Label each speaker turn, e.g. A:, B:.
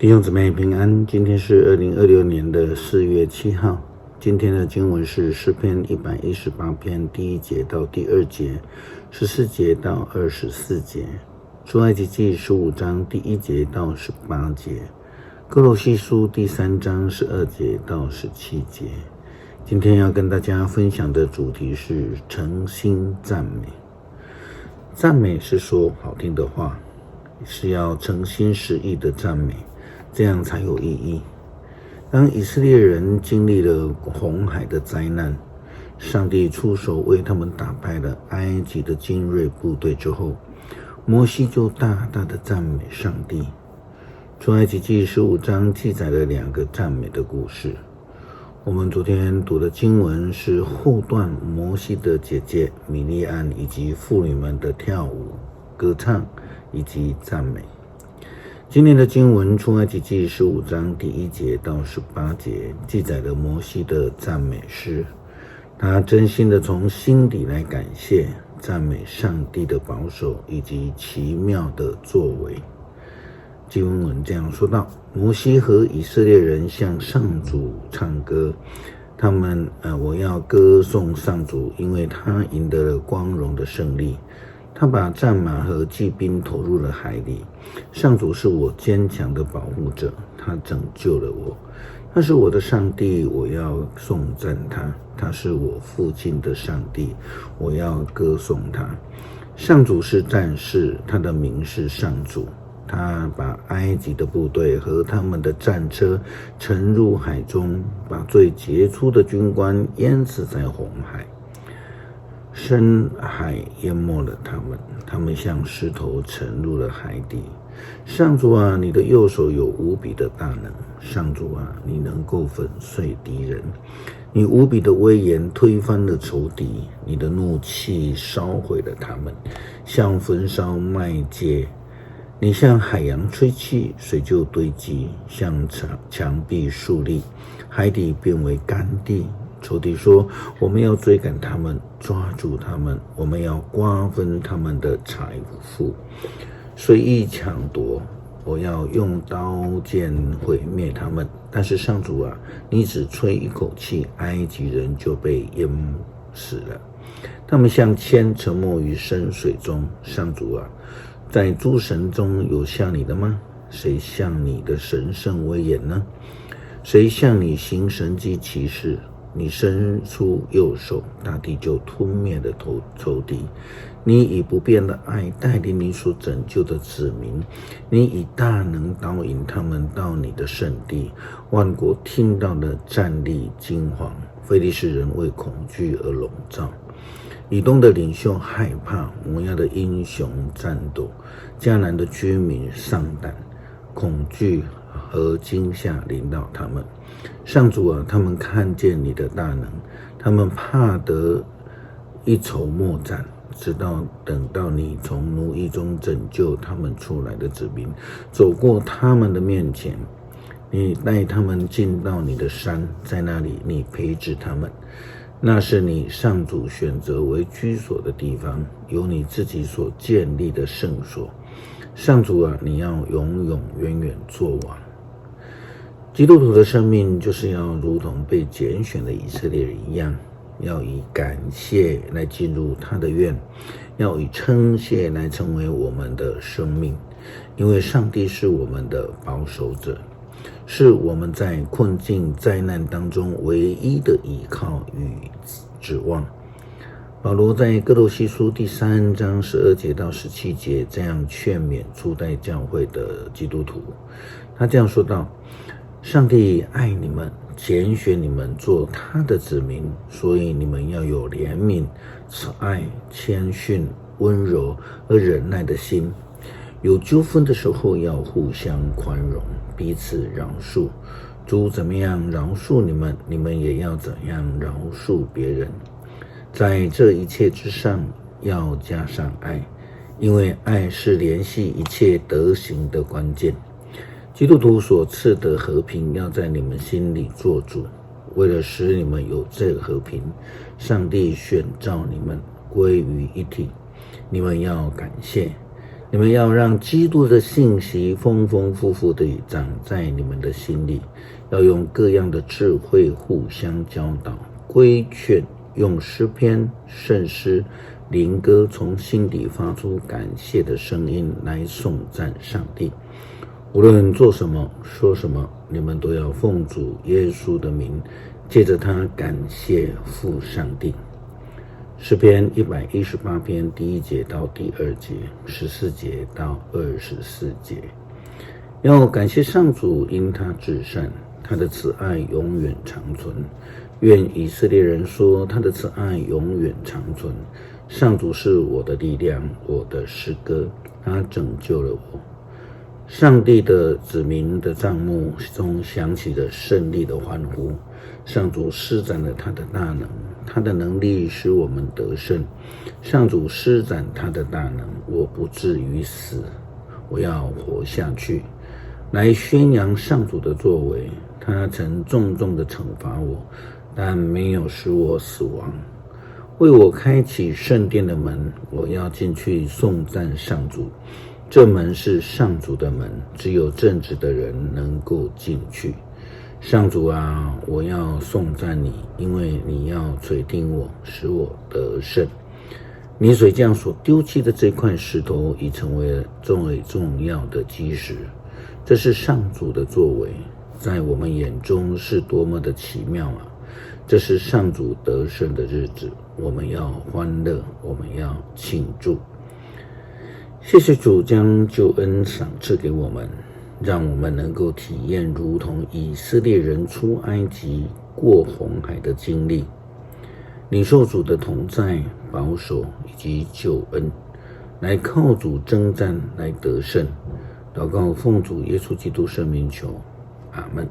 A: 弟兄姊妹平安，今天是2026年的4月7号。今天的经文是诗篇118篇第1节到第2节，14节到24节，出埃及记15章第1节到18节，歌罗西书第3章12节到17节。今天要跟大家分享的主题是诚心赞美。赞美是说好听的话，是要诚心实意的赞美，这样才有意义。当以色列人经历了红海的灾难，上帝出手为他们打败了埃及的精锐部队之后，摩西就大大的赞美上帝。出埃及记15章记载了2个赞美的故事。我们昨天读的经文是后段摩西的姐姐米利暗以及妇女们的跳舞、歌唱以及赞美。今天的经文出埃及记15章第1节到18节记载了摩西的赞美诗，他真心的从心底来感谢、赞美上帝的保守以及奇妙的作为。经文这样说道：摩西和以色列人向上主唱歌，我要歌颂上主，因为他赢得了光荣的胜利。他把战马和骑兵投入了海里。上主是我坚强的保护者，他拯救了我。他是我的上帝，我要颂赞他。他是我父亲的上帝，我要歌颂他。上主是战士，他的名是上主。他把埃及的部队和他们的战车沉入海中，把最杰出的军官淹死在红海。深海淹没了他们，他们像石头沉入了海底。上主啊，你的右手有无比的大能。上主啊，你能够粉碎敌人。你无比的威严推翻了仇敌，你的怒气烧毁了他们，像焚烧麦秸。你向海洋吹气，水就堆积；向墙壁竖立，海底变为干地。仇敌说：我们要追赶他们，抓住他们，我们要瓜分他们的财富，随意抢夺。我要用刀剑毁灭他们。但是上主啊，你只吹一口气，埃及人就被淹死了。他们像铅沉没于深水中。上主啊，在诸神中有像你的吗？谁像你的神圣威严呢？谁向你行神迹奇事？你伸出右手，大地就吞灭了仇敌。你以不变的爱带领你所拯救的子民，你以大能导引他们到你的圣地。万国听到了战栗惊惶，非利士人为恐惧而笼罩。以东的领袖害怕，摩押的英雄战斗，迦南的居民丧胆，恐惧和惊吓临到他们。上主啊，他们看见你的大能，他们怕得一筹莫展，等到你从奴役中拯救他们出来的子民，走过他们的面前。你带他们进到你的山，在那里你培植他们。那是你上主选择为居所的地方，有你自己所建立的圣所。上主啊，你要永永远远作王。基督徒的生命就是要如同被拣选的以色列人一样，要以感谢来进入他的院，要以称谢来成为我们的生命，因为上帝是我们的保守者，是我们在困境灾难当中唯一的依靠与指望。保罗在哥罗西书第3章12节到17节这样劝勉初代教会的基督徒，他这样说道：上帝爱你们，拣选你们做他的子民，所以你们要有怜悯、慈爱、谦逊、温柔和忍耐的心。有纠纷的时候要互相宽容，彼此饶恕。主怎么样饶恕你们，你们也要怎样饶恕别人。在这一切之上要加上爱，因为爱是联系一切德行的关键。基督徒所赐的和平要在你们心里做主，为了使你们有这个和平，上帝选召你们归于一体。你们要感谢，你们要让基督的信息丰丰富富地长在你们的心里，要用各样的智慧互相教导、规劝，用诗篇、圣诗、灵歌从心底发出感谢的声音来颂赞上帝。无论做什么、说什么，你们都要奉主耶稣的名，借着他感谢父上帝。诗篇118篇第1节到第2节，14节到24节。要感谢上主，因他至善，他的慈爱永远长存。愿以色列人说，他的慈爱永远长存。上主是我的力量，我的诗歌，他拯救了我。上帝的子民的帐幕中响起了胜利的欢呼。上主施展了他的大能，他的能力使我们得胜。上主施展他的大能，我不至于死，我要活下去，来宣扬上主的作为。他曾重重地惩罚我，但没有使我死亡，为我开启圣殿的门，我要进去颂赞上主。这门是上主的门，只有正直的人能够进去。上主啊，我要颂赞你，因为你要垂听我，使我得胜。泥水匠所丢弃的这块石头已成为了最重要的基石。这是上主的作为，在我们眼中是多么的奇妙啊！这是上主得胜的日子，我们要欢乐，我们要庆祝。谢谢主将救恩赏赐给我们，让我们能够体验如同以色列人出埃及过红海的经历，领受主的同在、保守以及救恩，来靠主征战，来得胜。祷告奉主耶稣基督圣名求，阿们。